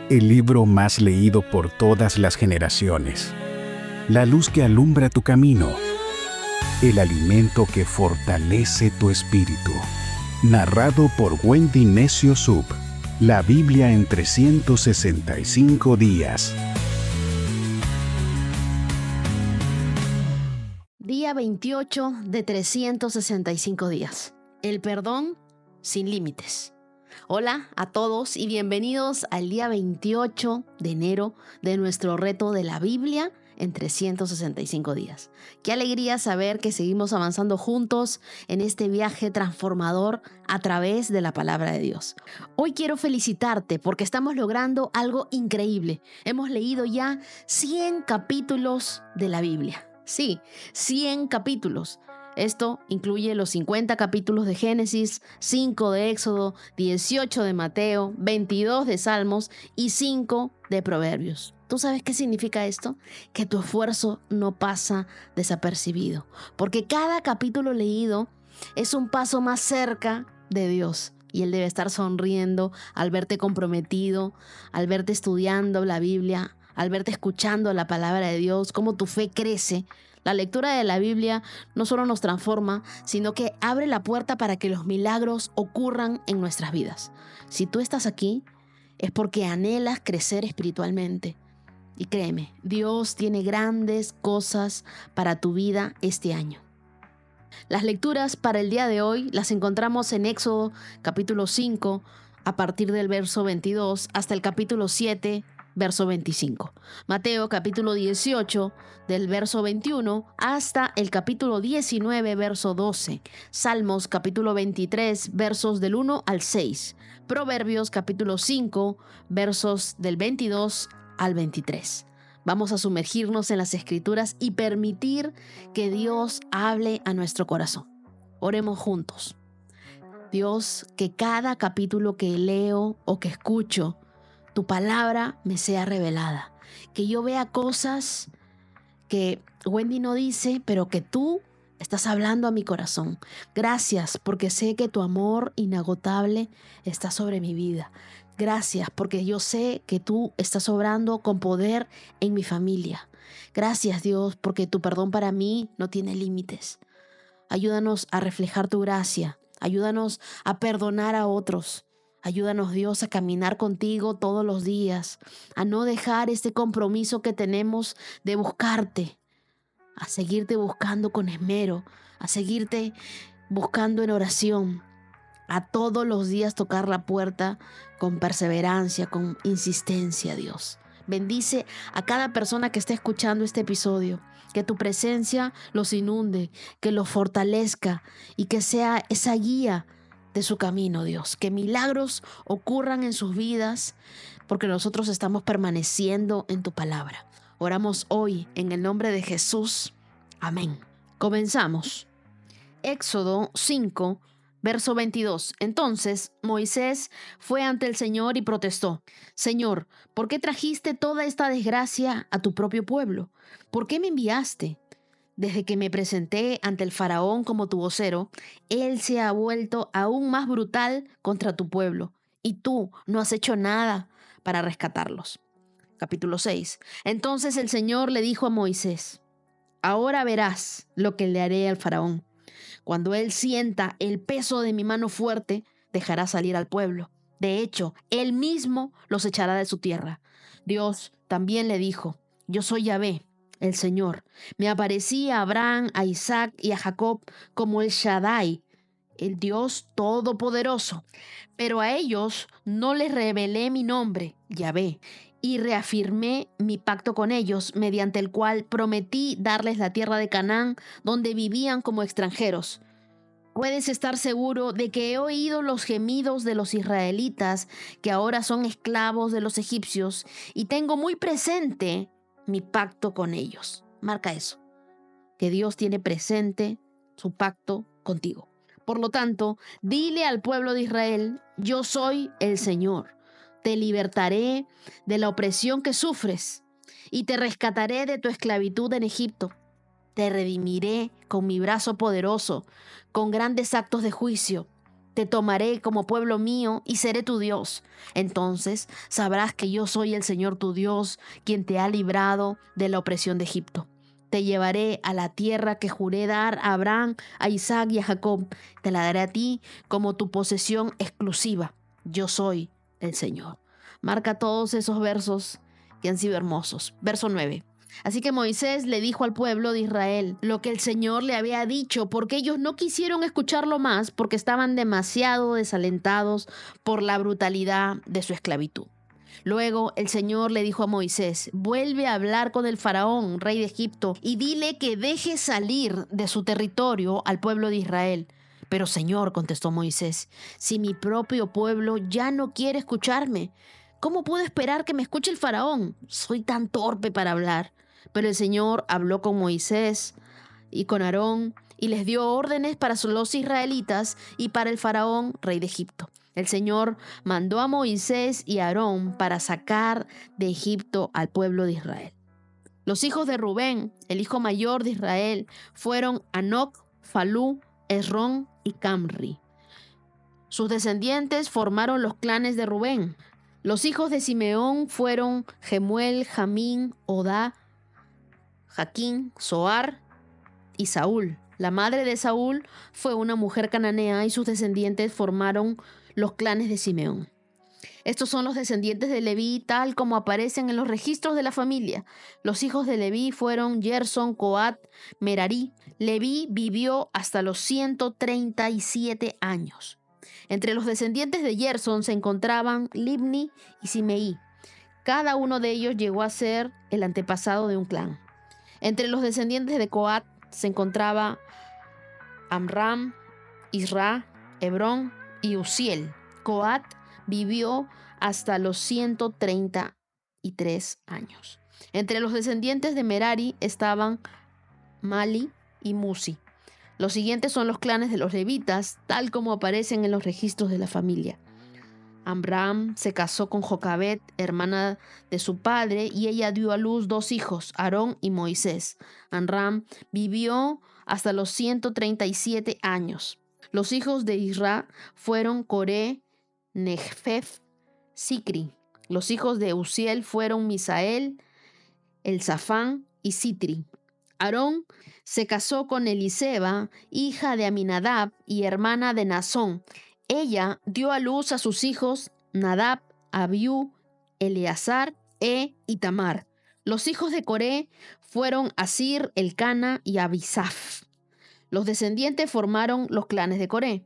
el libro más leído por todas las generaciones, la luz que alumbra tu camino, el alimento que fortalece tu espíritu. Narrado por Wendy Necio Sub, la Biblia en 365 días. Día 28 de 365 días. El perdón sin límites. Hola a todos y bienvenidos al día 28 de enero de nuestro reto de la Biblia en 365 días. Qué alegría saber que seguimos avanzando juntos en este viaje transformador a través de la palabra de Dios. Hoy quiero felicitarte porque estamos logrando algo increíble. Hemos leído ya 100 capítulos de la Biblia. Sí, 100 capítulos. Esto incluye los 50 capítulos de Génesis, 5 de Éxodo, 18 de Mateo, 22 de Salmos y 5 de Proverbios. ¿Tú sabes qué significa esto? Que tu esfuerzo no pasa desapercibido, porque cada capítulo leído es un paso más cerca de Dios. Y Él debe estar sonriendo al verte comprometido, al verte estudiando la Biblia, al verte escuchando la palabra de Dios, cómo tu fe crece. La lectura de la Biblia no solo nos transforma, sino que abre la puerta para que los milagros ocurran en nuestras vidas. Si tú estás aquí, es porque anhelas crecer espiritualmente. Y créeme, Dios tiene grandes cosas para tu vida este año. Las lecturas para el día de hoy las encontramos en Éxodo capítulo 5, a partir del verso 22 hasta el capítulo 7, verso 25. Mateo capítulo 18, del verso 21 hasta el capítulo 19, verso 12. Salmos capítulo 23, versos del 1 al 6. Proverbios capítulo 5, versos del 22 al 23. Vamos a sumergirnos en las Escrituras y permitir que Dios hable a nuestro corazón. Oremos juntos. Dios, que cada capítulo que leo o que escucho, tu palabra me sea revelada. Que yo vea cosas que Wendy no dice, pero que tú estás hablando a mi corazón. Gracias porque sé que tu amor inagotable está sobre mi vida. Gracias porque yo sé que tú estás obrando con poder en mi familia. Gracias, Dios, porque tu perdón para mí no tiene límites. Ayúdanos a reflejar tu gracia. Ayúdanos a perdonar a otros. Ayúdanos, Dios, a caminar contigo todos los días, a no dejar este compromiso que tenemos de buscarte, a seguirte buscando con esmero, a seguirte buscando en oración, a todos los días tocar la puerta con perseverancia, con insistencia, Dios. Bendice a cada persona que esté escuchando este episodio, que tu presencia los inunde, que los fortalezca y que sea esa guía de su camino, Dios. Que milagros ocurran en sus vidas porque nosotros estamos permaneciendo en tu palabra. Oramos hoy en el nombre de Jesús. Amén. Comenzamos. Éxodo 5, verso 22. Entonces Moisés fue ante el Señor y protestó: Señor, ¿por qué trajiste toda esta desgracia a tu propio pueblo? ¿Por qué me enviaste? Desde que me presenté ante el faraón como tu vocero, él se ha vuelto aún más brutal contra tu pueblo, y tú no has hecho nada para rescatarlos. Capítulo 6. Entonces el Señor le dijo a Moisés: Ahora verás lo que le haré al faraón. Cuando él sienta el peso de mi mano fuerte, dejará salir al pueblo. De hecho, él mismo los echará de su tierra. Dios también le dijo: Yo soy Yahvé, el Señor. Me aparecí a Abraham, a Isaac y a Jacob como el Shaddai, el Dios Todopoderoso. Pero a ellos no les revelé mi nombre, Yahvé, y reafirmé mi pacto con ellos, mediante el cual prometí darles la tierra de Canaán, donde vivían como extranjeros. Puedes estar seguro de que he oído los gemidos de los israelitas, que ahora son esclavos de los egipcios, y tengo muy presente mi pacto con ellos. Marca eso, que Dios tiene presente su pacto contigo. Por lo tanto, dile al pueblo de Israel: Yo soy el Señor. Te libertaré de la opresión que sufres y te rescataré de tu esclavitud en Egipto. Te redimiré con mi brazo poderoso, con grandes actos de juicio. Te tomaré como pueblo mío y seré tu Dios. Entonces sabrás que yo soy el Señor tu Dios, quien te ha librado de la opresión de Egipto. Te llevaré a la tierra que juré dar a Abraham, a Isaac y a Jacob. Te la daré a ti como tu posesión exclusiva. Yo soy el Señor. Marca todos esos versos que han sido hermosos. Verso 9. Así que Moisés le dijo al pueblo de Israel lo que el Señor le había dicho, porque ellos no quisieron escucharlo más, porque estaban demasiado desalentados por la brutalidad de su esclavitud. Luego el Señor le dijo a Moisés: vuelve a hablar con el faraón, rey de Egipto, y dile que deje salir de su territorio al pueblo de Israel. Pero Señor, contestó Moisés, si mi propio pueblo ya no quiere escucharme, ¿cómo puedo esperar que me escuche el faraón? Soy tan torpe para hablar. Pero el Señor habló con Moisés y con Aarón y les dio órdenes para los israelitas y para el faraón, rey de Egipto. El Señor mandó a Moisés y a Aarón para sacar de Egipto al pueblo de Israel. Los hijos de Rubén, el hijo mayor de Israel, fueron Hanoc, Falú, Esrón y Camri. Sus descendientes formaron los clanes de Rubén. Los hijos de Simeón fueron Gemuel, Jamín, Odá, Jaquín, Zoar y Saúl. La madre de Saúl fue una mujer cananea y sus descendientes formaron los clanes de Simeón. Estos son los descendientes de Leví, tal como aparecen en los registros de la familia. Los hijos de Leví fueron Gerson, Coat, Merari. Leví vivió hasta los 137 años. Entre los descendientes de Gerson se encontraban Libni y Simei. Cada uno de ellos llegó a ser el antepasado de un clan. Entre los descendientes de Coat se encontraba Amram, Isra, Hebrón y Uziel. Coat vivió hasta los 133 años. Entre los descendientes de Merari estaban Mali y Musi. Los siguientes son los clanes de los levitas, tal como aparecen en los registros de la familia. Amram se casó con Jocabet, hermana de su padre, y ella dio a luz 2 hijos, Aarón y Moisés. Amram vivió hasta los 137 años. Los hijos de Isra fueron Coré, Nefef, Sicri. Los hijos de Uziel fueron Misael, Elzafán y Sitri. Aarón se casó con Eliseba, hija de Aminadab y hermana de Nazón. Ella dio a luz a sus hijos Nadab, Abiú, Eleazar y Tamar. Los hijos de Coré fueron Asir, Elcana y Abisaf. Los descendientes formaron los clanes de Coré.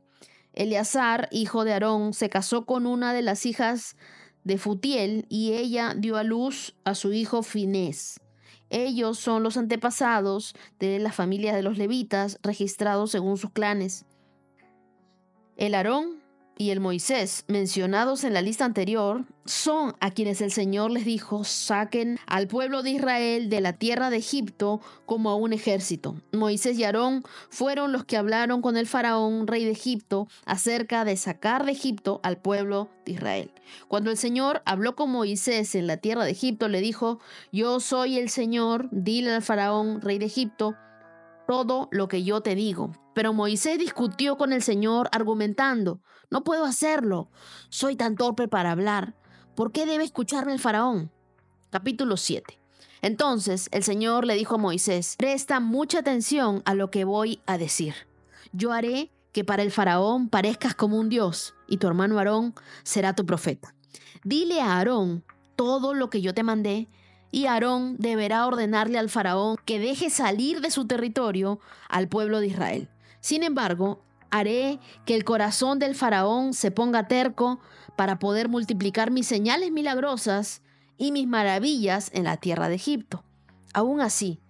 Eleazar, hijo de Aarón, se casó con una de las hijas de Futiel y ella dio a luz a su hijo Finés. Ellos son los antepasados de las familias de los levitas registrados según sus clanes. El Aarón y el Moisés, mencionados en la lista anterior, son a quienes el Señor les dijo: saquen al pueblo de Israel de la tierra de Egipto como a un ejército. Moisés y Aarón fueron los que hablaron con el faraón, rey de Egipto, acerca de sacar de Egipto al pueblo de Israel. Cuando el Señor habló con Moisés en la tierra de Egipto, le dijo: yo soy el Señor, dile al faraón, rey de Egipto, todo lo que yo te digo. Pero Moisés discutió con el Señor argumentando: no puedo hacerlo, soy tan torpe para hablar. ¿Por qué debe escucharme el faraón? Capítulo 7. Entonces el Señor le dijo a Moisés: presta mucha atención a lo que voy a decir. Yo haré que para el faraón parezcas como un dios, y tu hermano Aarón será tu profeta. Dile a Aarón todo lo que yo te mandé, y Aarón deberá ordenarle al faraón que deje salir de su territorio al pueblo de Israel. Sin embargo, haré que el corazón del faraón se ponga terco para poder multiplicar mis señales milagrosas y mis maravillas en la tierra de Egipto. Aún así,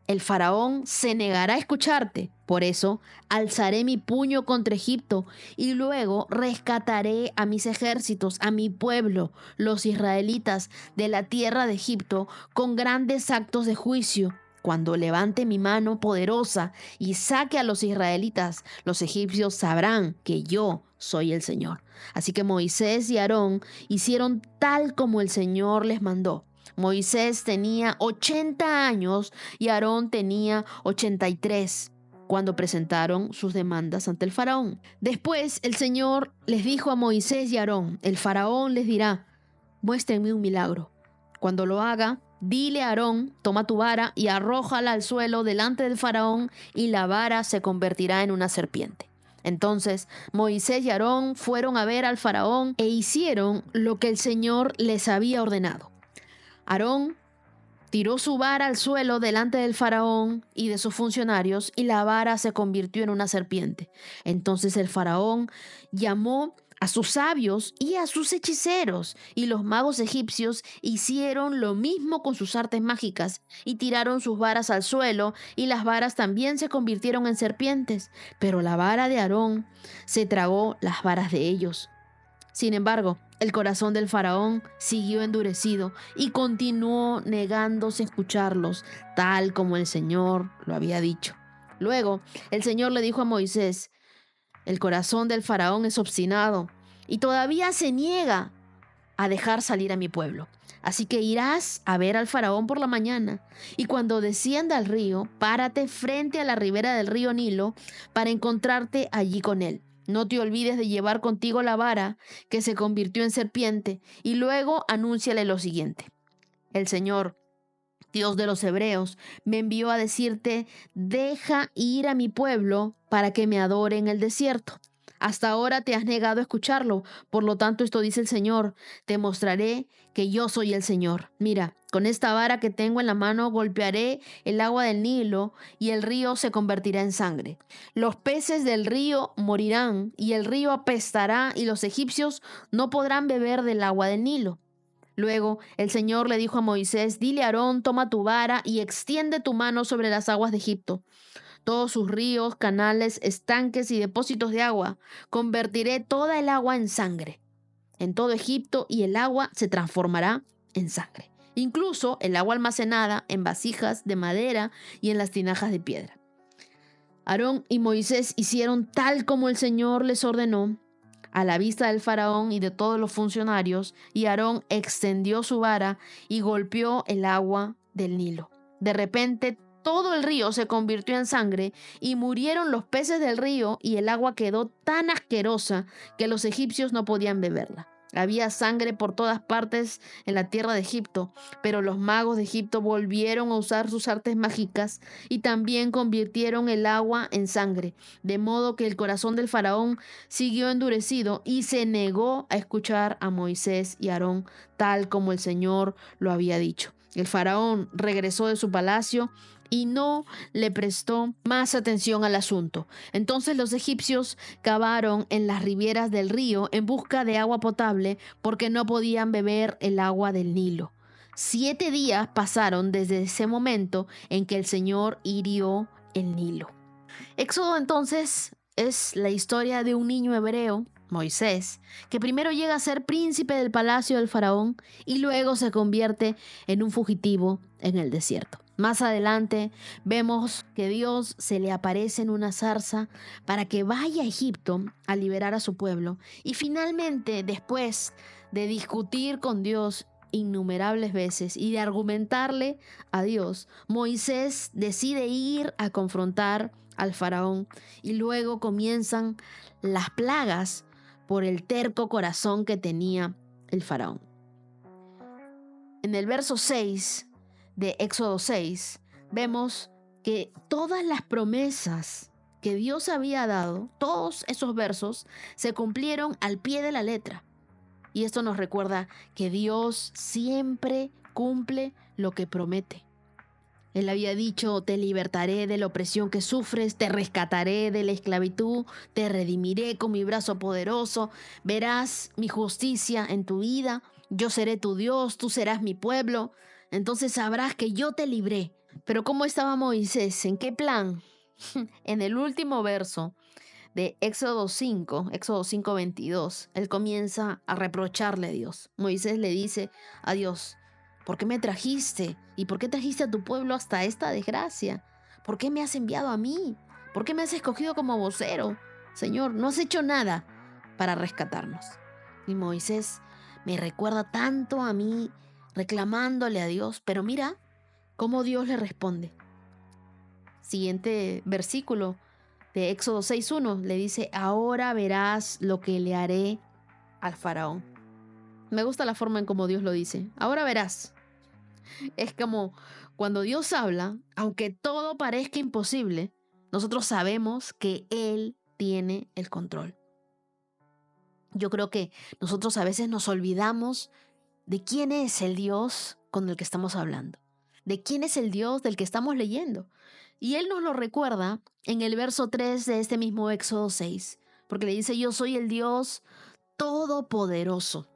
el faraón se negará a escucharte. Por eso, alzaré mi puño contra Egipto y luego rescataré a mis ejércitos, a mi pueblo, los israelitas, de la tierra de Egipto con grandes actos de juicio. Cuando levante mi mano poderosa y saque a los israelitas, los egipcios sabrán que yo soy el Señor. Así que Moisés y Aarón hicieron tal como el Señor les mandó. Moisés tenía 80 años y Aarón tenía 83. cuando presentaron sus demandas ante el faraón. Después el Señor les dijo a Moisés y a Aarón: el faraón les dirá: muéstrenme un milagro. Cuando lo haga, dile a Aarón: toma tu vara y arrójala al suelo delante del faraón, y la vara se convertirá en una serpiente. Entonces Moisés y Aarón fueron a ver al faraón e hicieron lo que el Señor les había ordenado. Aarón tiró su vara al suelo delante del faraón y de sus funcionarios, y la vara se convirtió en una serpiente. Entonces el faraón llamó a sus sabios y a sus hechiceros, y los magos egipcios hicieron lo mismo con sus artes mágicas, y tiraron sus varas al suelo, y las varas también se convirtieron en serpientes. Pero la vara de Aarón se tragó las varas de ellos. Sin embargo, el corazón del faraón siguió endurecido y continuó negándose a escucharlos, tal como el Señor lo había dicho. Luego, el Señor le dijo a Moisés: el corazón del faraón es obstinado y todavía se niega a dejar salir a mi pueblo. Así que irás a ver al faraón por la mañana, y cuando descienda al río, párate frente a la ribera del río Nilo para encontrarte allí con él. No te olvides de llevar contigo la vara que se convirtió en serpiente, y luego anúnciale lo siguiente: el Señor, Dios de los hebreos, me envió a decirte: deja ir a mi pueblo para que me adore en el desierto. Hasta ahora te has negado a escucharlo, por lo tanto esto dice el Señor: te mostraré que yo soy el Señor. Mira, con esta vara que tengo en la mano golpearé el agua del Nilo y el río se convertirá en sangre. Los peces del río morirán y el río apestará y los egipcios no podrán beber del agua del Nilo. Luego el Señor le dijo a Moisés: dile a Aarón: toma tu vara y extiende tu mano sobre las aguas de Egipto, todos sus ríos, canales, estanques y depósitos de agua. Convertiré toda el agua en sangre en todo Egipto, y el agua se transformará en sangre, incluso el agua almacenada en vasijas de madera y en las tinajas de piedra. Aarón y Moisés hicieron tal como el Señor les ordenó, a la vista del faraón y de todos los funcionarios, y Aarón extendió su vara y golpeó el agua del Nilo. De repente, todo el río se convirtió en sangre y murieron los peces del río, y el agua quedó tan asquerosa que los egipcios no podían beberla. Había sangre por todas partes en la tierra de Egipto, pero los magos de Egipto volvieron a usar sus artes mágicas y también convirtieron el agua en sangre, de modo que el corazón del faraón siguió endurecido y se negó a escuchar a Moisés y Aarón, tal como el Señor lo había dicho. El faraón regresó de su palacio y no le prestó más atención al asunto. Entonces los egipcios cavaron en las riberas del río en busca de agua potable, porque no podían beber el agua del Nilo. 7 días pasaron desde ese momento en que el Señor hirió el Nilo. Éxodo entonces es la historia de un niño hebreo, Moisés, que primero llega a ser príncipe del palacio del faraón y luego se convierte en un fugitivo en el desierto. Más adelante vemos que Dios se le aparece en una zarza para que vaya a Egipto a liberar a su pueblo, y finalmente, después de discutir con Dios innumerables veces y de argumentarle a Dios, Moisés decide ir a confrontar al faraón, y luego comienzan las plagas por el terco corazón que tenía el faraón. En el verso 6 de Éxodo 6 vemos que todas las promesas que Dios había dado, todos esos versos, se cumplieron al pie de la letra. Y esto nos recuerda que Dios siempre cumple lo que promete. Él había dicho: te libertaré de la opresión que sufres, te rescataré de la esclavitud, te redimiré con mi brazo poderoso, verás mi justicia en tu vida, yo seré tu Dios, tú serás mi pueblo, entonces sabrás que yo te libré. Pero ¿cómo estaba Moisés? ¿En qué plan? En el último verso de Éxodo 5:22, él comienza a reprocharle a Dios. Moisés le dice a Dios: ¿por qué me trajiste? ¿Y por qué trajiste a tu pueblo hasta esta desgracia? ¿Por qué me has enviado a mí? ¿Por qué me has escogido como vocero? Señor, no has hecho nada para rescatarnos. Y Moisés me recuerda tanto a mí reclamándole a Dios, pero mira cómo Dios le responde. siguiente versículo de Éxodo 6:1 le dice: ahora verás lo que le haré al faraón. Me gusta la forma en cómo Dios lo dice. Ahora verás. Es como cuando Dios habla, aunque todo parezca imposible, nosotros sabemos que Él tiene el control. Yo creo que nosotros a veces nos olvidamos de quién es el Dios con el que estamos hablando, de quién es el Dios del que estamos leyendo. Y Él nos lo recuerda en el verso 3 de este mismo Éxodo 6, porque le dice: yo soy el Dios todopoderoso.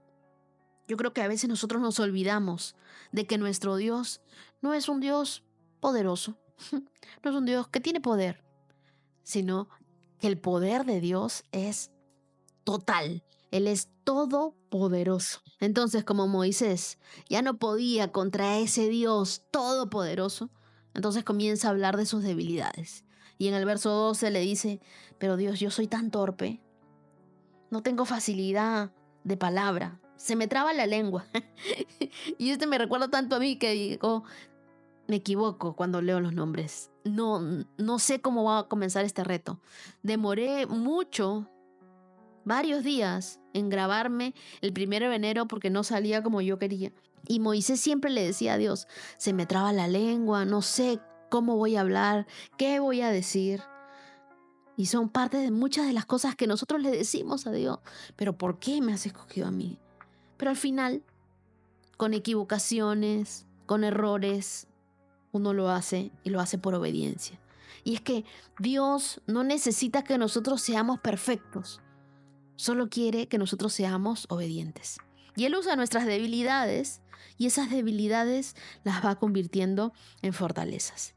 Yo creo que a veces nosotros nos olvidamos de que nuestro Dios no es un Dios poderoso, no es un Dios que tiene poder, sino que el poder de Dios es total. Él es todopoderoso. Entonces, como Moisés ya no podía contra ese Dios todopoderoso, entonces comienza a hablar de sus debilidades. Y en el verso 12 le dice: pero Dios, yo soy tan torpe, no tengo facilidad de palabra, se me traba la lengua. Y me recuerda tanto a mí que digo, me equivoco cuando leo los nombres. No sé cómo va a comenzar este reto. Demoré mucho, varios días, en grabarme el 1 de enero porque no salía como yo quería. Y Moisés siempre le decía a Dios: se me traba la lengua, no sé cómo voy a hablar, qué voy a decir. Y son parte de muchas de las cosas que nosotros le decimos a Dios. ¿Pero por qué me has escogido a mí? Pero al final, con equivocaciones, con errores, uno lo hace y lo hace por obediencia. Y es que Dios no necesita que nosotros seamos perfectos, solo quiere que nosotros seamos obedientes. Y Él usa nuestras debilidades y esas debilidades las va convirtiendo en fortalezas.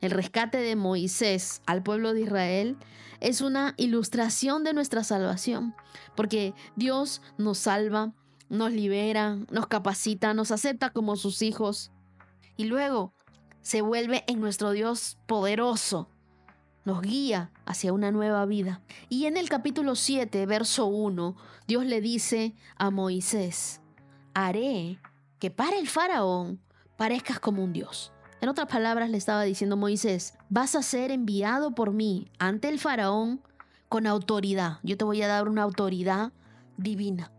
El rescate de Moisés al pueblo de Israel es una ilustración de nuestra salvación, porque Dios nos salva, nos libera, nos capacita, nos acepta como sus hijos y luego se vuelve en nuestro Dios poderoso, nos guía hacia una nueva vida. Y en el capítulo 7, verso 1, Dios le dice a Moisés: haré que para el faraón parezcas como un Dios. En otras palabras, le estaba diciendo: Moisés, vas a ser enviado por mí ante el faraón con autoridad. Yo te voy a dar una autoridad divina.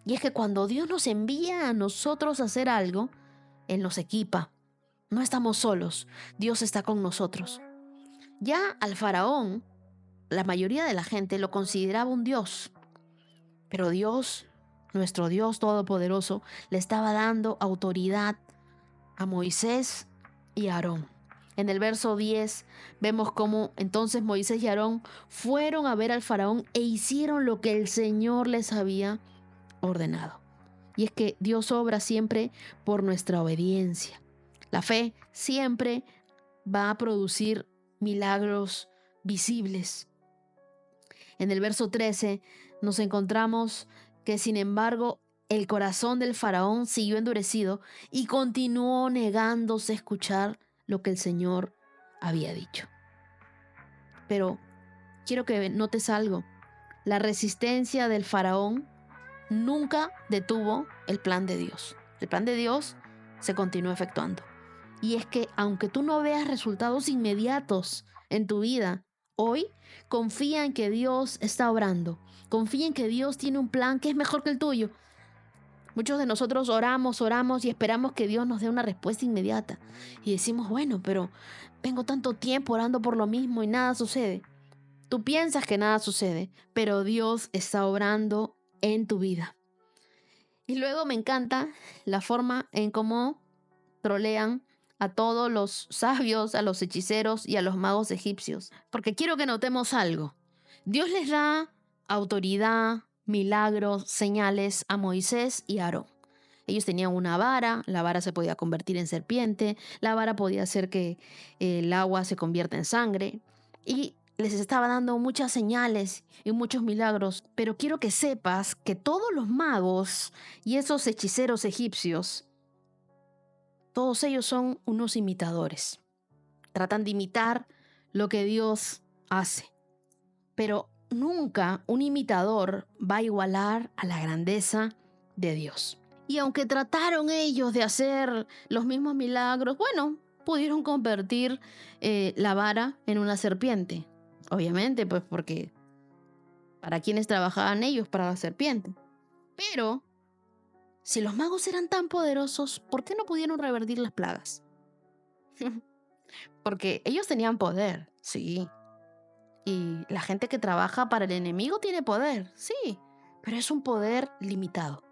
Y es que cuando Dios nos envía a nosotros a hacer algo, Él nos equipa. No estamos solos, Dios está con nosotros. Ya al faraón, la mayoría de la gente lo consideraba un dios. Pero Dios, nuestro Dios todopoderoso, le estaba dando autoridad a Moisés y a Aarón. En el verso 10 vemos cómo entonces Moisés y Aarón fueron a ver al faraón e hicieron lo que el Señor les había ordenado. Y es que Dios obra siempre por nuestra obediencia. La fe siempre va a producir milagros visibles. En el verso 13 nos encontramos que, sin embargo, el corazón del faraón siguió endurecido y continuó negándose a escuchar lo que el Señor había dicho. Pero quiero que notes algo. La resistencia del faraón nunca detuvo el plan de Dios. El plan de Dios se continuó efectuando. Y es que aunque tú no veas resultados inmediatos en tu vida, hoy confía en que Dios está obrando. Confía en que Dios tiene un plan que es mejor que el tuyo. Muchos de nosotros oramos y esperamos que Dios nos dé una respuesta inmediata. Y decimos: bueno, pero tengo tanto tiempo orando por lo mismo y nada sucede. Tú piensas que nada sucede, pero Dios está obrando en tu vida. Y luego me encanta la forma en cómo trolean a todos los sabios, a los hechiceros y a los magos egipcios. Porque quiero que notemos algo. Dios les da autoridad, milagros, señales a Moisés y a Aarón. Ellos tenían una vara, la vara se podía convertir en serpiente, la vara podía hacer que el agua se convierta en sangre. Y les estaba dando muchas señales y muchos milagros. Pero quiero que sepas que todos los magos y esos hechiceros egipcios, todos ellos son unos imitadores. Tratan de imitar lo que Dios hace. Pero nunca un imitador va a igualar a la grandeza de Dios. Y aunque trataron ellos de hacer los mismos milagros, bueno, pudieron convertir la vara en una serpiente. Obviamente, pues porque ¿para quiénes trabajaban ellos? Para la serpiente. Pero si los magos eran tan poderosos, ¿por qué no pudieron revertir las plagas? Porque ellos tenían poder, sí. Y la gente que trabaja para el enemigo tiene poder, sí. Pero es un poder limitado.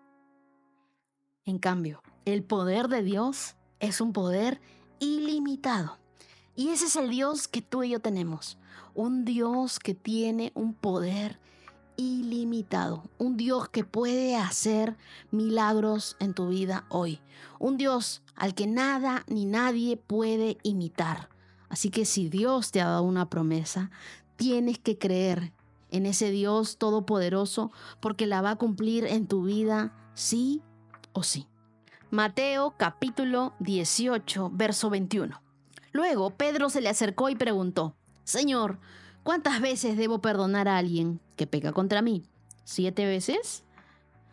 En cambio, el poder de Dios es un poder ilimitado. Y ese es el Dios que tú y yo tenemos. Un Dios que tiene un poder ilimitado. Un Dios que puede hacer milagros en tu vida hoy. Un Dios al que nada ni nadie puede imitar. Así que si Dios te ha dado una promesa, tienes que creer en ese Dios todopoderoso porque la va a cumplir en tu vida sí o sí. Mateo capítulo 18, verso 21. Luego Pedro se le acercó y preguntó: Señor, ¿cuántas veces debo perdonar a alguien que peca contra mí? ¿7 veces?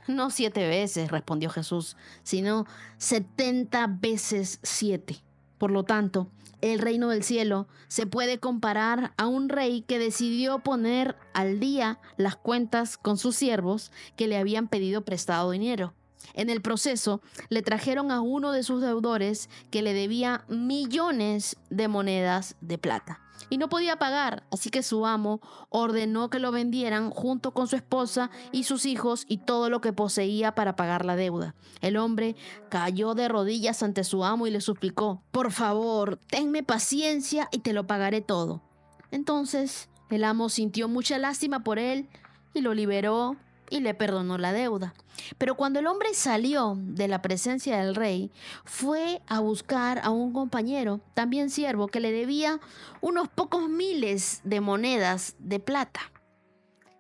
No 7 veces, respondió Jesús, sino 70 veces 7. Por lo tanto, el reino del cielo se puede comparar a un rey que decidió poner al día las cuentas con sus siervos que le habían pedido prestado dinero. En el proceso, le trajeron a uno de sus deudores que le debía millones de monedas de plata y no podía pagar, así que su amo ordenó que lo vendieran junto con su esposa y sus hijos y todo lo que poseía para pagar la deuda. El hombre cayó de rodillas ante su amo y le suplicó: por favor, tenme paciencia y te lo pagaré todo. Entonces el amo sintió mucha lástima por él y lo liberó y le perdonó la deuda. Pero cuando el hombre salió de la presencia del rey, fue a buscar a un compañero, también siervo, que le debía unos pocos miles de monedas de plata.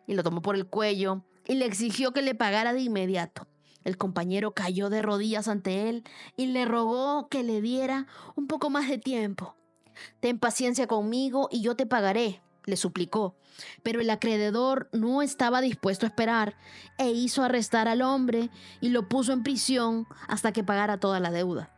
Y lo tomó por el cuello y le exigió que le pagara de inmediato. El compañero cayó de rodillas ante él y le rogó que le diera un poco más de tiempo. Ten paciencia conmigo y yo te pagaré, le suplicó. Pero el acreedor no estaba dispuesto a esperar e hizo arrestar al hombre y lo puso en prisión hasta que pagara toda la deuda.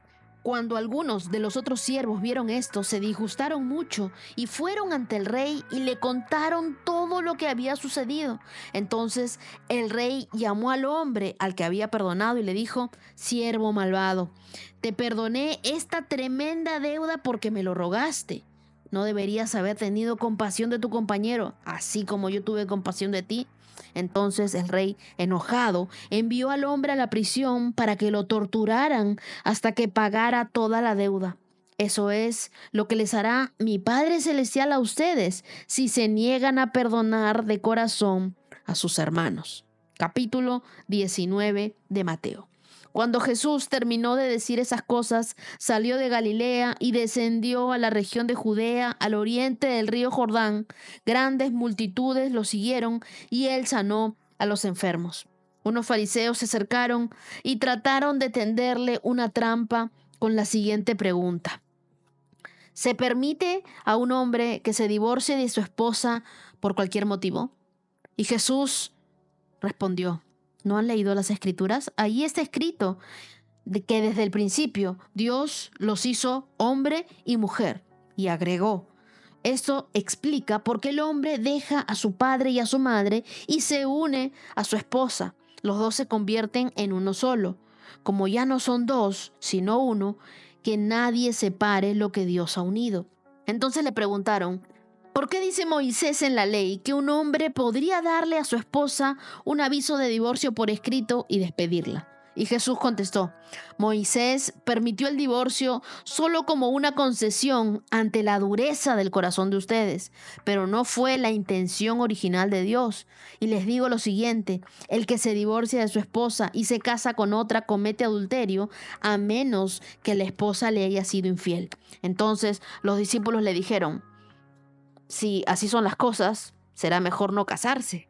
Cuando algunos de los otros siervos vieron esto, se disgustaron mucho y fueron ante el rey y le contaron todo lo que había sucedido. Entonces el rey llamó al hombre al que había perdonado y le dijo: siervo malvado, te perdoné esta tremenda deuda porque me lo rogaste. ¿No deberías haber tenido compasión de tu compañero, así como yo tuve compasión de ti? Entonces el rey, enojado, envió al hombre a la prisión para que lo torturaran hasta que pagara toda la deuda. Eso es lo que les hará mi Padre Celestial a ustedes si se niegan a perdonar de corazón a sus hermanos. Capítulo 19 de Mateo. Cuando Jesús terminó de decir esas cosas, salió de Galilea y descendió a la región de Judea, al oriente del río Jordán. Grandes multitudes lo siguieron y él sanó a los enfermos. Unos fariseos se acercaron y trataron de tenderle una trampa con la siguiente pregunta: ¿se permite a un hombre que se divorcie de su esposa por cualquier motivo? Y Jesús respondió: ¿no han leído las Escrituras? Ahí está escrito de que desde el principio Dios los hizo hombre y mujer. Y agregó: esto explica por qué el hombre deja a su padre y a su madre y se une a su esposa. Los dos se convierten en uno solo. Como ya no son dos, sino uno, que nadie separe lo que Dios ha unido. Entonces le preguntaron: ¿por qué dice Moisés en la ley que un hombre podría darle a su esposa un aviso de divorcio por escrito y despedirla? Y Jesús contestó: Moisés permitió el divorcio solo como una concesión ante la dureza del corazón de ustedes, pero no fue la intención original de Dios. Y les digo lo siguiente: el que se divorcia de su esposa y se casa con otra comete adulterio, a menos que la esposa le haya sido infiel. Entonces los discípulos le dijeron: si así son las cosas, será mejor no casarse.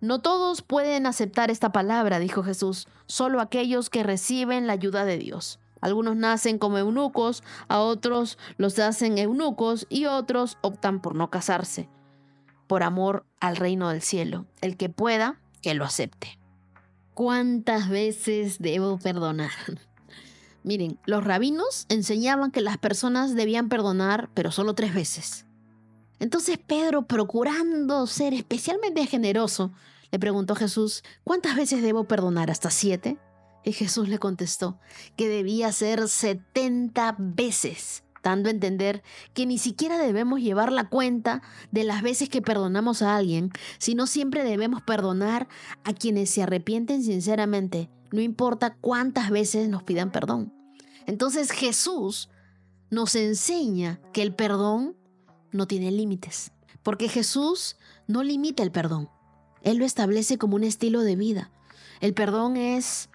No todos pueden aceptar esta palabra, dijo Jesús, solo aquellos que reciben la ayuda de Dios. Algunos nacen como eunucos, a otros los hacen eunucos y otros optan por no casarse, por amor al reino del cielo. El que pueda, que lo acepte. ¿Cuántas veces debo perdonar? Miren, los rabinos enseñaban que las personas debían perdonar, pero solo 3 veces. Entonces Pedro, procurando ser especialmente generoso, le preguntó a Jesús, ¿cuántas veces debo perdonar? ¿Hasta 7? Y Jesús le contestó que debía ser 70 veces, dando a entender que ni siquiera debemos llevar la cuenta de las veces que perdonamos a alguien, sino siempre debemos perdonar a quienes se arrepienten sinceramente, no importa cuántas veces nos pidan perdón. Entonces Jesús nos enseña que el perdón no tiene límites, porque Jesús no limita el perdón. Él lo establece como un estilo de vida. El perdón es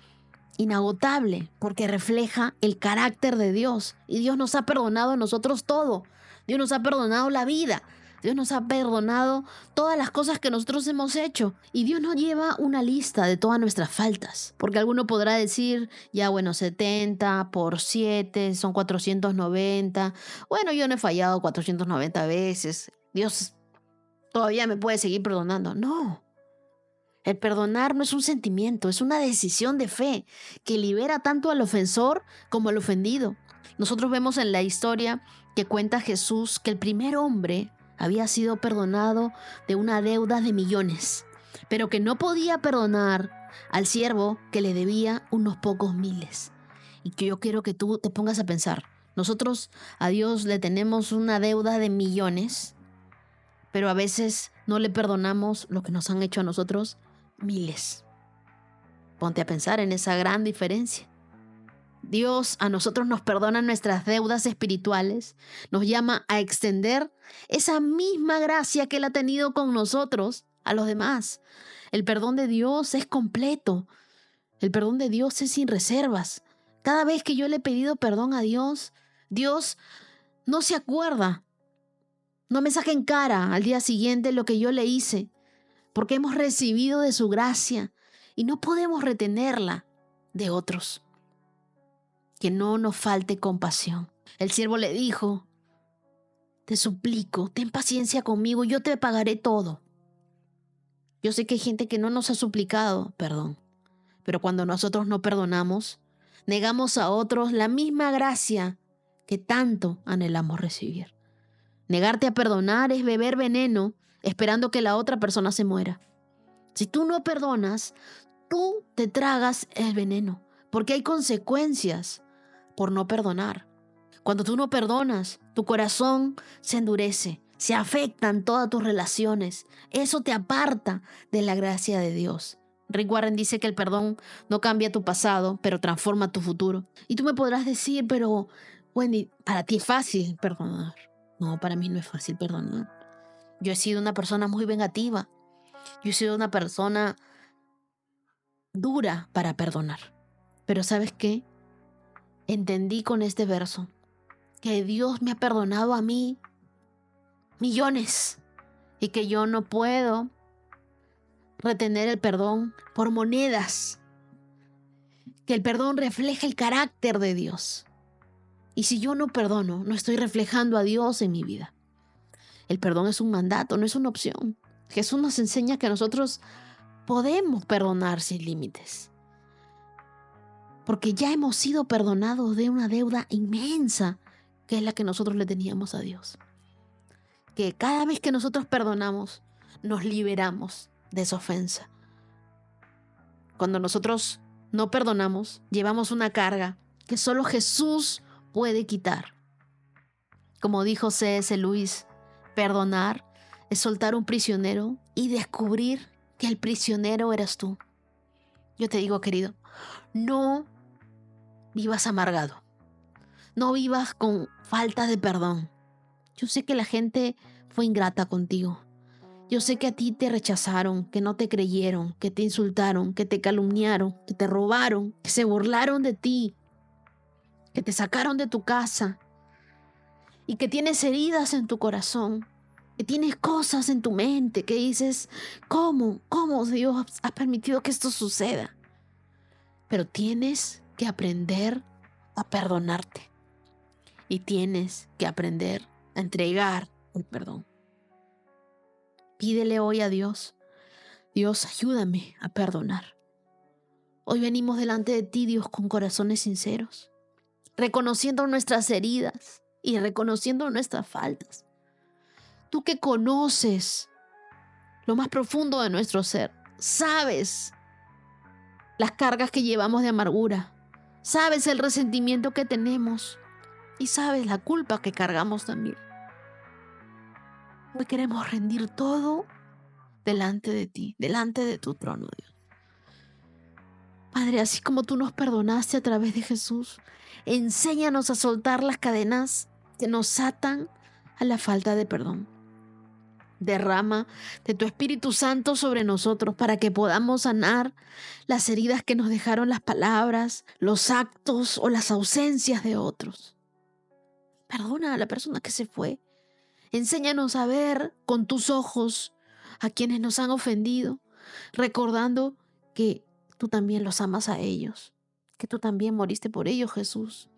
inagotable porque refleja el carácter de Dios. Y Dios nos ha perdonado a nosotros todo. Dios nos ha perdonado la vida. Dios nos ha perdonado todas las cosas que nosotros hemos hecho. Y Dios no lleva una lista de todas nuestras faltas. Porque alguno podrá decir, ya bueno, 70 por 7 son 490. Bueno, yo no he fallado 490 veces. Dios todavía me puede seguir perdonando. No. El perdonar no es un sentimiento, es una decisión de fe que libera tanto al ofensor como al ofendido. Nosotros vemos en la historia que cuenta Jesús que el primer hombre había sido perdonado de una deuda de millones, pero que no podía perdonar al siervo que le debía unos pocos miles. Y que yo quiero que tú te pongas a pensar, nosotros a Dios le tenemos una deuda de millones, pero a veces no le perdonamos lo que nos han hecho a nosotros miles. Ponte a pensar en esa gran diferencia. Dios a nosotros nos perdona nuestras deudas espirituales, nos llama a extender esa misma gracia que Él ha tenido con nosotros a los demás. El perdón de Dios es completo, el perdón de Dios es sin reservas. Cada vez que yo le he pedido perdón a Dios, Dios no se acuerda, no me saca en cara al día siguiente lo que yo le hice, porque hemos recibido de su gracia y no podemos retenerla de otros. Que no nos falte compasión. El siervo le dijo, te suplico, ten paciencia conmigo, yo te pagaré todo. Yo sé que hay gente que no nos ha suplicado perdón, pero cuando nosotros no perdonamos, negamos a otros la misma gracia que tanto anhelamos recibir. Negarte a perdonar es beber veneno esperando que la otra persona se muera. Si tú no perdonas, tú te tragas el veneno, porque hay consecuencias por no perdonar. Cuando tú no perdonas, tu corazón se endurece, se afectan todas tus relaciones. Eso te aparta de la gracia de Dios. Rick Warren dice que el perdón no cambia tu pasado, pero transforma tu futuro. Y tú me podrás decir, pero Wendy, para ti es fácil perdonar. No, para mí no es fácil perdonar. Yo he sido una persona muy vengativa. Yo he sido una persona dura para perdonar. Pero ¿sabes qué? Entendí con este verso que Dios me ha perdonado a mí millones y que yo no puedo retener el perdón por monedas. Que el perdón refleja el carácter de Dios. Y si yo no perdono, no estoy reflejando a Dios en mi vida. El perdón es un mandato, no es una opción. Jesús nos enseña que nosotros podemos perdonar sin límites. Porque ya hemos sido perdonados de una deuda inmensa, que es la que nosotros le teníamos a Dios. Que cada vez que nosotros perdonamos, nos liberamos de esa ofensa. Cuando nosotros no perdonamos, llevamos una carga que solo Jesús puede quitar. Como dijo C.S. Lewis, perdonar es soltar un prisionero y descubrir que el prisionero eras tú. Yo te digo, querido, no vivas amargado. No vivas con falta de perdón. Yo sé que la gente fue ingrata contigo. Yo sé que a ti te rechazaron, que no te creyeron, que te insultaron, que te calumniaron, que te robaron, que se burlaron de ti, que te sacaron de tu casa y que tienes heridas en tu corazón, que tienes cosas en tu mente que dices, ¿cómo Dios ha permitido que esto suceda? Pero tienes que aprender a perdonarte y tienes que aprender a entregar el perdón. Pídele hoy a Dios, Dios, ayúdame a perdonar. Hoy venimos delante de ti, Dios, con corazones sinceros. reconociendo nuestras heridas y reconociendo nuestras faltas. Tú que conoces lo más profundo de nuestro ser, sabes las cargas que llevamos de amargura, sabes el resentimiento que tenemos y sabes la culpa que cargamos también. Hoy queremos rendir todo delante de ti, delante de tu trono, Dios. Padre, así como tú nos perdonaste a través de Jesús, enséñanos a soltar las cadenas que nos atan a la falta de perdón. Derrama de tu Espíritu Santo sobre nosotros para que podamos sanar las heridas que nos dejaron las palabras, los actos o las ausencias de otros. Perdona a la persona que se fue. Enséñanos a ver con tus ojos a quienes nos han ofendido, recordando que tú también los amas a ellos, que tú también moriste por ellos, Jesús.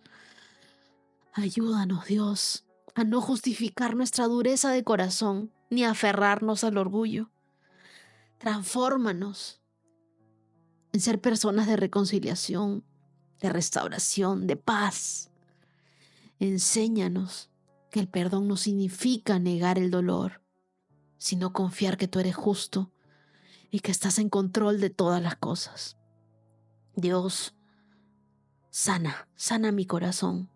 Ayúdanos, Dios, a no justificar nuestra dureza de corazón, ni aferrarnos al orgullo. Transfórmanos en ser personas de reconciliación, de restauración, de paz. Enséñanos que el perdón no significa negar el dolor, sino confiar que tú eres justo y que estás en control de todas las cosas. Dios, sana mi corazón.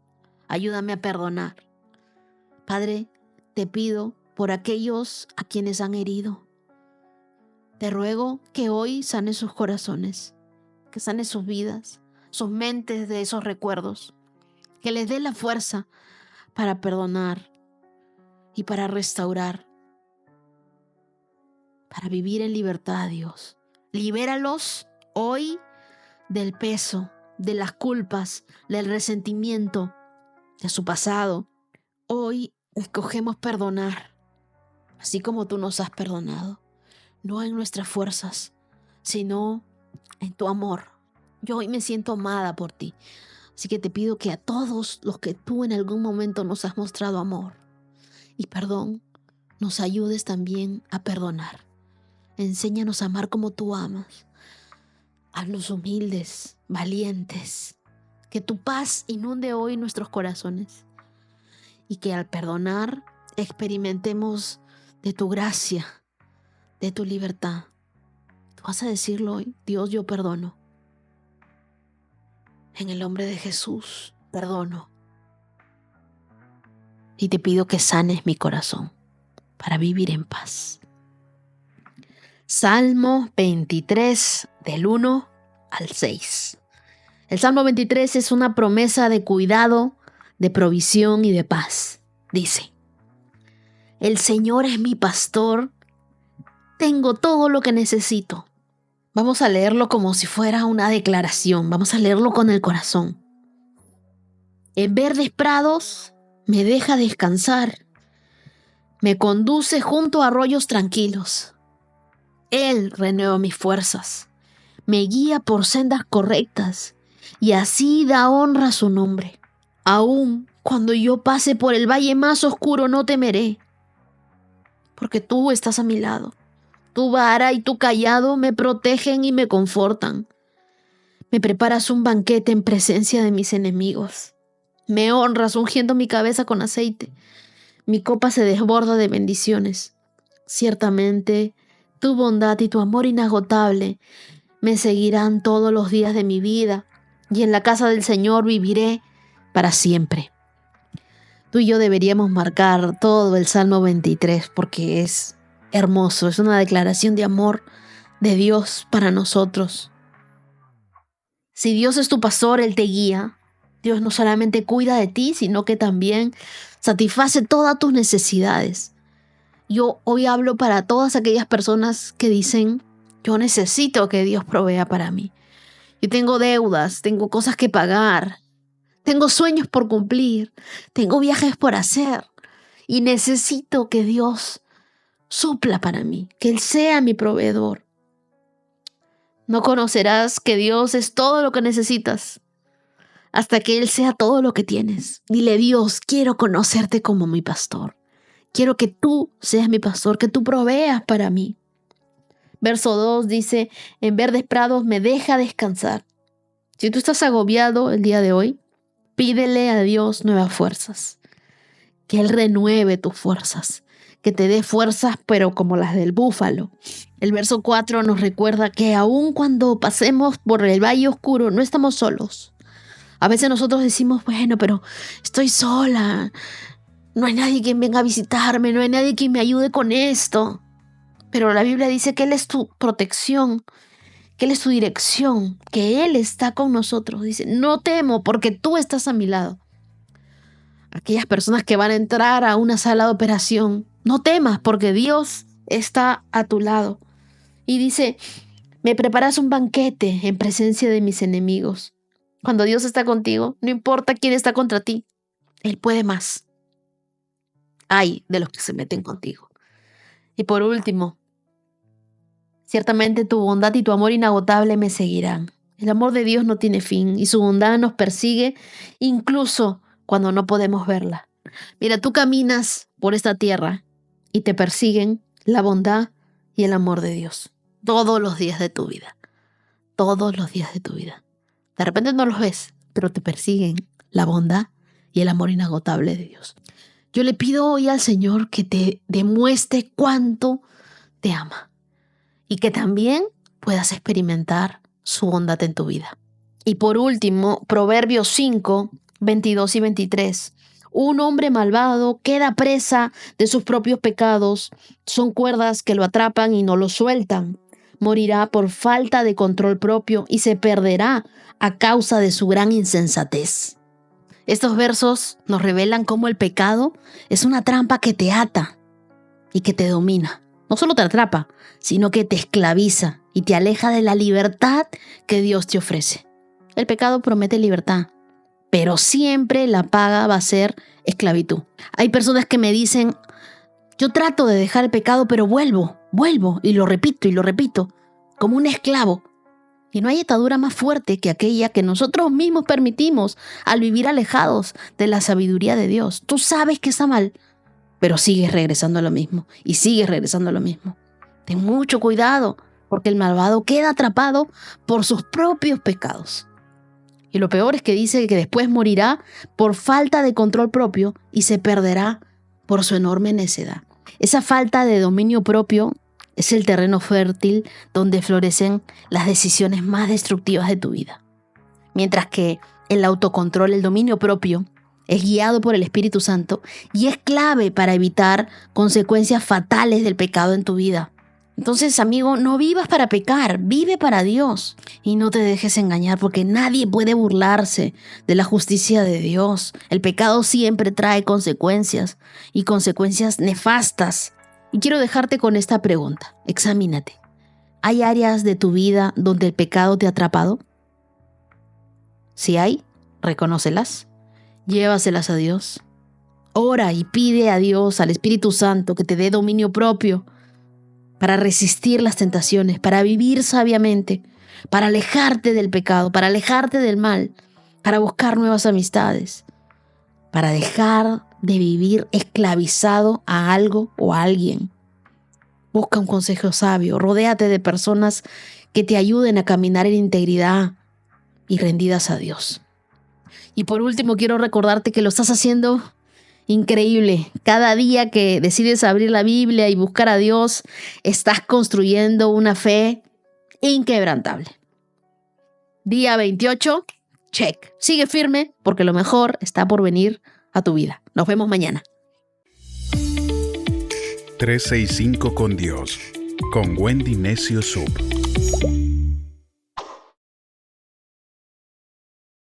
Ayúdame a perdonar. Padre, te pido por aquellos a quienes han herido. Te ruego que hoy sane sus corazones, que sane sus vidas, sus mentes de esos recuerdos, que les dé la fuerza para perdonar y para restaurar, para vivir en libertad, Dios. Libéralos hoy del peso, de las culpas, del resentimiento, de su pasado. Hoy escogemos perdonar, así como tú nos has perdonado, no en nuestras fuerzas, sino en tu amor. Yo hoy me siento amada por ti, así que te pido que a todos los que tú en algún momento nos has mostrado amor y perdón, nos ayudes también a perdonar. Enséñanos a amar como tú amas. Haznos humildes, valientes, que tu paz inunde hoy nuestros corazones y que al perdonar experimentemos de tu gracia, de tu libertad. Tú vas a decirlo hoy: Dios, yo perdono. En el nombre de Jesús, perdono. Y te pido que sanes mi corazón para vivir en paz. Salmo 23, del 1 al 6. El Salmo 23 es una promesa de cuidado, de provisión y de paz. Dice: el Señor es mi pastor, tengo todo lo que necesito. Vamos a leerlo como si fuera una declaración, vamos a leerlo con el corazón. En verdes prados me deja descansar, me conduce junto a arroyos tranquilos. Él renueva mis fuerzas, me guía por sendas correctas y así da honra a su nombre. Aún cuando yo pase por el valle más oscuro no temeré, porque tú estás a mi lado. Tu vara y tu cayado me protegen y me confortan. Me preparas un banquete en presencia de mis enemigos. Me honras ungiendo mi cabeza con aceite. Mi copa se desborda de bendiciones. Ciertamente, tu bondad y tu amor inagotable me seguirán todos los días de mi vida, y en la casa del Señor viviré para siempre. Tú y yo deberíamos marcar todo el Salmo 23 porque es hermoso, es una declaración de amor de Dios para nosotros. Si Dios es tu pastor, Él te guía. Dios no solamente cuida de ti, sino que también satisface todas tus necesidades. Yo hoy hablo para todas aquellas personas que dicen: yo necesito que Dios provea para mí. Yo tengo deudas, tengo cosas que pagar, tengo sueños por cumplir, tengo viajes por hacer y necesito que Dios supla para mí, que Él sea mi proveedor. No conocerás que Dios es todo lo que necesitas hasta que Él sea todo lo que tienes. Dile: Dios, quiero conocerte como mi pastor. Quiero que tú seas mi pastor, que tú proveas para mí. Verso 2 dice: en verdes prados me deja descansar. Si tú estás agobiado el día de hoy, Pídele a Dios nuevas fuerzas, que Él renueve tus fuerzas, que te dé fuerzas, pero como las del búfalo. El verso 4 nos recuerda que aun cuando pasemos por el valle oscuro, no estamos solos. A veces nosotros decimos, bueno, pero estoy sola, no hay nadie quien venga a visitarme, no hay nadie quien me ayude con esto. Pero la Biblia dice que Él es tu protección, que Él es tu dirección, que Él está con nosotros. Dice, no temo porque tú estás a mi lado. Aquellas personas que van a entrar a una sala de operación, no temas porque Dios está a tu lado. Y dice, me preparas un banquete en presencia de mis enemigos. Cuando Dios está contigo, no importa quién está contra ti, Él puede más. Ay de los que se meten contigo. Y por último, ciertamente tu bondad y tu amor inagotable me seguirán. El amor de Dios no tiene fin y su bondad nos persigue incluso cuando no podemos verla. Mira, tú caminas por esta tierra y te persiguen la bondad y el amor de Dios todos los días de tu vida. Todos los días de tu vida. De repente no los ves, pero te persiguen la bondad y el amor inagotable de Dios. Yo le pido hoy al Señor que te demuestre cuánto te ama y que también puedas experimentar su bondad en tu vida. Y por último, Proverbios 5, 22 y 23. Un hombre malvado queda presa de sus propios pecados. Son cuerdas que lo atrapan y no lo sueltan. Morirá por falta de control propio y se perderá a causa de su gran insensatez. Estos versos nos revelan cómo el pecado es una trampa que te ata y que te domina. No solo te atrapa, sino que te esclaviza y te aleja de la libertad que Dios te ofrece. El pecado promete libertad, pero siempre la paga va a ser esclavitud. Hay personas que me dicen, yo trato de dejar el pecado, pero vuelvo, y lo repito, como un esclavo. Y no hay atadura más fuerte que aquella que nosotros mismos permitimos al vivir alejados de la sabiduría de Dios. Tú sabes que está mal, pero sigues regresando a lo mismo y sigues regresando a lo mismo. Ten mucho cuidado, porque el malvado queda atrapado por sus propios pecados. Y lo peor es que dice que después morirá por falta de control propio y se perderá por su enorme necedad. Esa falta de dominio propio es el terreno fértil donde florecen las decisiones más destructivas de tu vida. Mientras que el autocontrol, el dominio propio, es guiado por el Espíritu Santo y es clave para evitar consecuencias fatales del pecado en tu vida. Entonces, amigo, no vivas para pecar, vive para Dios. Y no te dejes engañar porque nadie puede burlarse de la justicia de Dios. El pecado siempre trae consecuencias y consecuencias nefastas. Y quiero dejarte con esta pregunta. Examínate. ¿Hay áreas de tu vida donde el pecado te ha atrapado? Si hay, reconócelas. Llévaselas a Dios. Ora y pide a Dios, al Espíritu Santo, que te dé dominio propio para resistir las tentaciones, para vivir sabiamente, para alejarte del pecado, para alejarte del mal, para buscar nuevas amistades, para dejar de vivir esclavizado a algo o a alguien. Busca un consejo sabio, rodéate de personas que te ayuden a caminar en integridad y rendidas a Dios. Y por último, quiero recordarte que lo estás haciendo increíble. Cada día que decides abrir la Biblia y buscar a Dios, estás construyendo una fe inquebrantable. Día 28, check. Sigue firme porque lo mejor está por venir a tu vida. Nos vemos mañana. 365 con Dios, con Wendy Necio Sub.